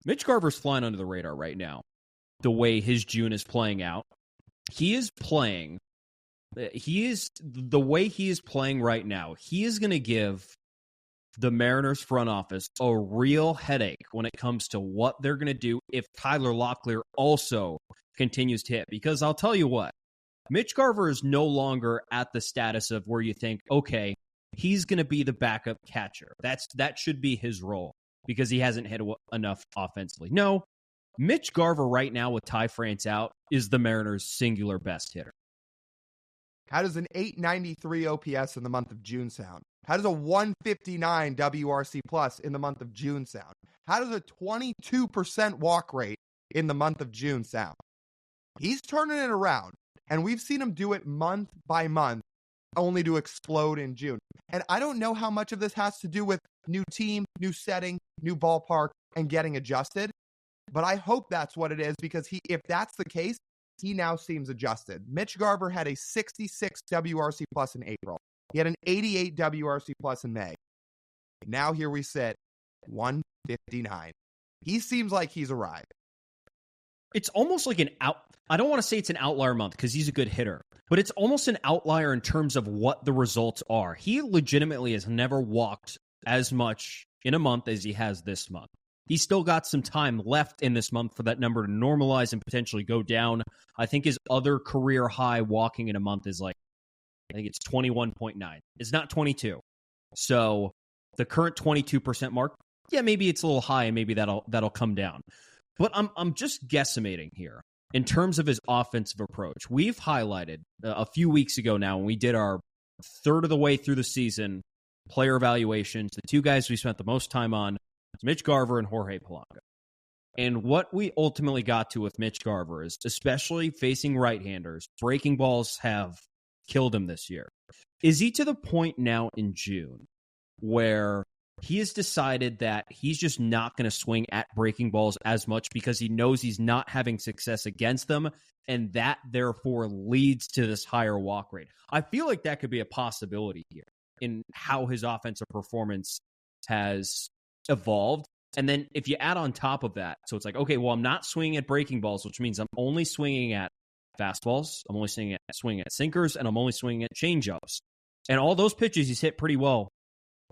Mitch Garver's flying under the radar right now. The way his June is playing out, the way he is playing right now, he is going to give the Mariners front office a real headache when it comes to what they're going to do if Tyler Locklear also continues to hit. Because I'll tell you what, Mitch Garver is no longer at the status of where you think, okay, he's going to be the backup catcher. That should be his role because he hasn't hit enough offensively. No, Mitch Garver right now with Ty France out is the Mariners' singular best hitter. How does an 893 OPS in the month of June sound? How does a 159 WRC plus in the month of June sound? How does a 22% walk rate in the month of June sound? He's turning it around, and we've seen him do it month by month, only to explode in June. And I don't know how much of this has to do with new team, new setting, new ballpark, and getting adjusted, but I hope that's what it is, because if that's the case, he now seems adjusted. Mitch Garver had a 66 WRC plus in April. He had an 88 WRC plus in May. Now here we sit, 159. He seems like he's arrived. It's almost like I don't want to say it's an outlier month because he's a good hitter, but it's almost an outlier in terms of what the results are. He legitimately has never walked as much in a month as he has this month. He's still got some time left in this month for that number to normalize and potentially go down. I think his other career high walking in a month is I think it's 21.9. It's not 22. So the current 22% mark, yeah, maybe it's a little high and maybe that'll come down. But I'm just guesstimating here in terms of his offensive approach. We've highlighted a few weeks ago now when we did our third of the way through the season player evaluations, the two guys we spent the most time on, Mitch Garver and Jorge Polanco. And what we ultimately got to with Mitch Garver is, especially facing right-handers, breaking balls have killed him this year. Is he to the point now in June where he has decided that he's just not going to swing at breaking balls as much because he knows he's not having success against them, and that therefore leads to this higher walk rate? I feel like that could be a possibility here in how his offensive performance has evolved. And then if you add on top of that, so it's like, okay, well, I'm not swinging at breaking balls, which means I'm only swinging at fastballs, I'm only swinging at sinkers, and I'm only swinging at changeups. And all those pitches he's hit pretty well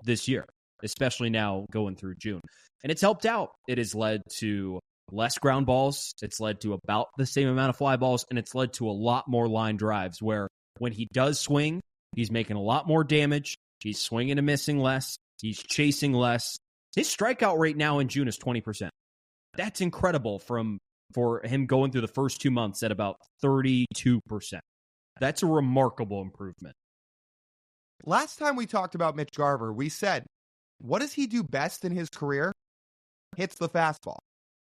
this year, especially now going through June. And it's helped out. It has led to less ground balls. It's led to about the same amount of fly balls, and it's led to a lot more line drives where when he does swing, he's making a lot more damage. He's swinging and missing less. He's chasing less. His strikeout rate now in June is 20%. That's incredible for him going through the first 2 months at about 32%. That's a remarkable improvement. Last time we talked about Mitch Garver, we said, what does he do best in his career? Hits the fastball.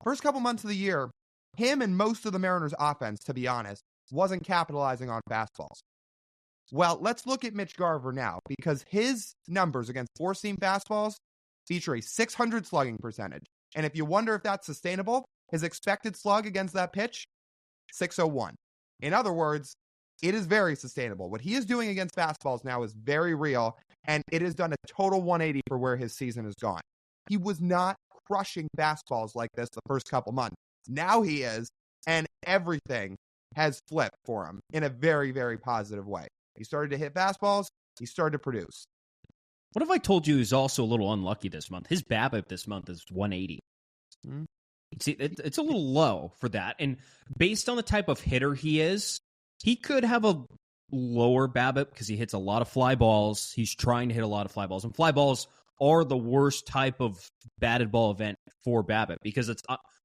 First couple months of the year, him and most of the Mariners offense, to be honest, wasn't capitalizing on fastballs. Well, let's look at Mitch Garver now, because his numbers against four-seam fastballs feature a 600 slugging percentage. And if you wonder if that's sustainable, his expected slug against that pitch, 601. In other words, it is very sustainable. What he is doing against fastballs now is very real, and it has done a total 180 for where his season has gone. He was not crushing fastballs like this the first couple months. Now he is, and everything has flipped for him in a very, very positive way. He started to hit fastballs. He started to produce. What if I told you he's also a little unlucky this month? His BABIP this month is 180. Mm-hmm. See, it's a little low for that. And based on the type of hitter he is, he could have a lower BABIP because he hits a lot of fly balls. He's trying to hit a lot of fly balls. And fly balls are the worst type of batted ball event for BABIP because it's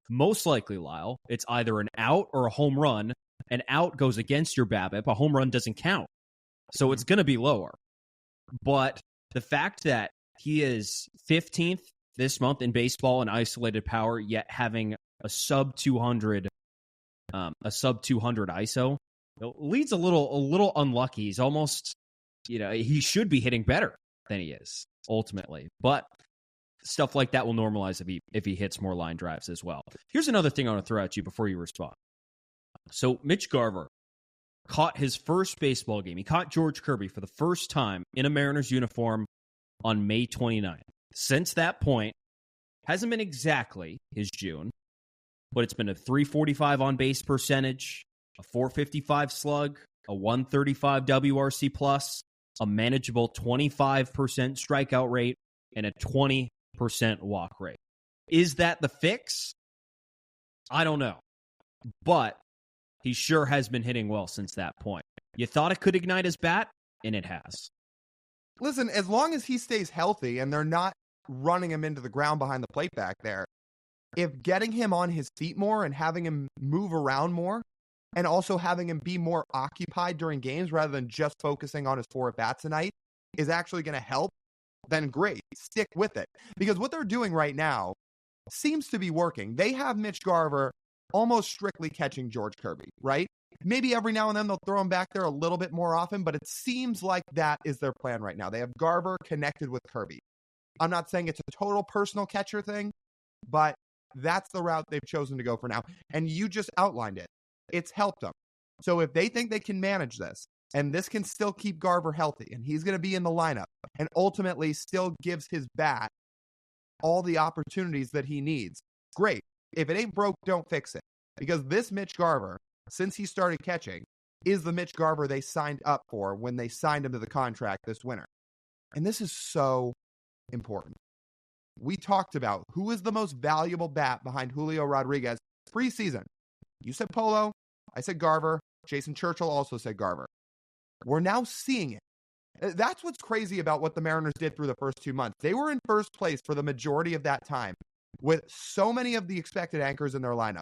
most likely, Lyle, it's either an out or a home run. An out goes against your BABIP. A home run doesn't count. So it's going to be lower. But the fact that he is 15th this month in baseball in isolated power, yet having a sub 200 ISO, leads a little unlucky. He's almost, he should be hitting better than he is ultimately. But stuff like that will normalize if he hits more line drives as well. Here's another thing I want to throw at you before you respond. So Mitch Garver caught his first baseball game. He caught George Kirby for the first time in a Mariners uniform on May 29th. Since that point, Hasn't been exactly his June, but it's been a 345 on base percentage, a 455 slug, a 135 WRC plus, a manageable 25% strikeout rate, and a 20% walk rate. Is that the fix? I don't know. But he sure has been hitting well since that point. You thought it could ignite his bat, and it has. Listen, as long as he stays healthy and they're not running him into the ground behind the plate back there, if getting him on his feet more and having him move around more and also having him be more occupied during games rather than just focusing on his 4 at-bats a night is actually going to help, then great. Stick with it. Because what they're doing right now seems to be working. They have Mitch Garver almost strictly catching George Kirby, right? Maybe every now and then they'll throw him back there a little bit more often, but it seems like that is their plan right now. They have Garver connected with Kirby. I'm not saying it's a total personal catcher thing, but that's the route they've chosen to go for now. And you just outlined it. It's helped them. So if they think they can manage this, and this can still keep Garver healthy, and he's going to be in the lineup, and ultimately still gives his bat all the opportunities that he needs, great. If it ain't broke, don't fix it. Because this Mitch Garver, since he started catching, is the Mitch Garver they signed up for when they signed him to the contract this winter. And this is so important. We talked about who is the most valuable bat behind Julio Rodriguez preseason. You said Polo. I said Garver. Jason Churchill also said Garver. We're now seeing it. That's what's crazy about what the Mariners did through the first 2 months. They were in first place for the majority of that time with so many of the expected anchors in their lineup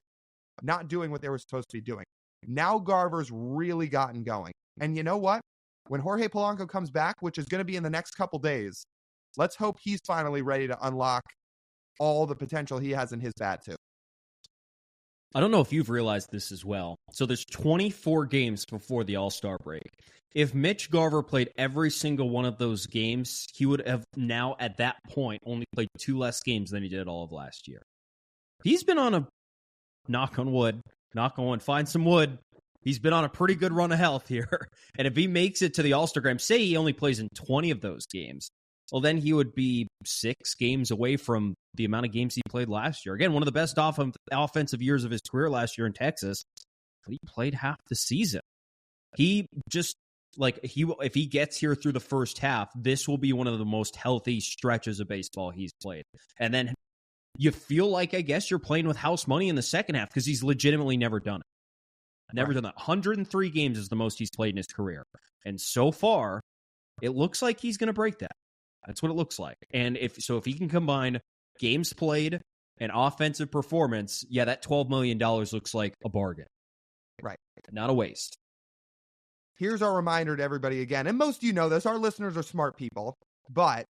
not doing what they were supposed to be doing. Now Garver's really gotten going. And you know what? When Jorge Polanco comes back, which is going to be in the next couple days, let's hope he's finally ready to unlock all the potential he has in his bat too. I don't know if you've realized this as well. So there's 24 games before the All-Star break. If Mitch Garver played every single one of those games, he would have now at that point only played 2 less games than he did all of last year. He's been on a knock on wood, find some wood. He's been on a pretty good run of health here. And if he makes it to the All-Star game, say he only plays in 20 of those games, well, then he would be 6 games away from the amount of games he played last year. Again, one of the best offensive years of his career last year in Texas. He played half the season. He just, if he gets here through the first half, this will be one of the most healthy stretches of baseball he's played. And then you feel like, I guess, you're playing with house money in the second half because he's legitimately never done it. Never done that. 103 games is the most he's played in his career. And so far, it looks like he's going to break that. That's what it looks like. And if he can combine games played and offensive performance, yeah, that $12 million looks like a bargain. Right. Not a waste. Here's our reminder to everybody again. And most of you know this. Our listeners are smart people. But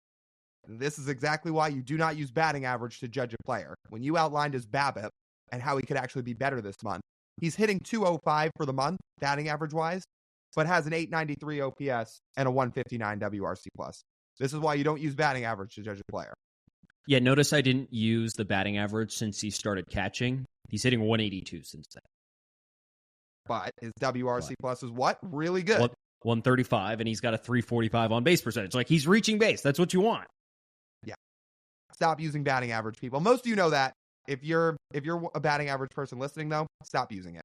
this is exactly why you do not use batting average to judge a player. When you outlined his BABIP and how he could actually be better this month, he's hitting 205 for the month, batting average-wise, but has an 893 OPS and a 159 WRC+. This is why you don't use batting average to judge a player. Yeah, notice I didn't use the batting average since he started catching. He's hitting 182 since then. But his WRC plus is what? Really good. 135, and he's got a 345 on base percentage. Like, he's reaching base. That's what you want. Yeah. Stop using batting average, people. Most of you know that. If you're a batting average person listening, though, stop using it.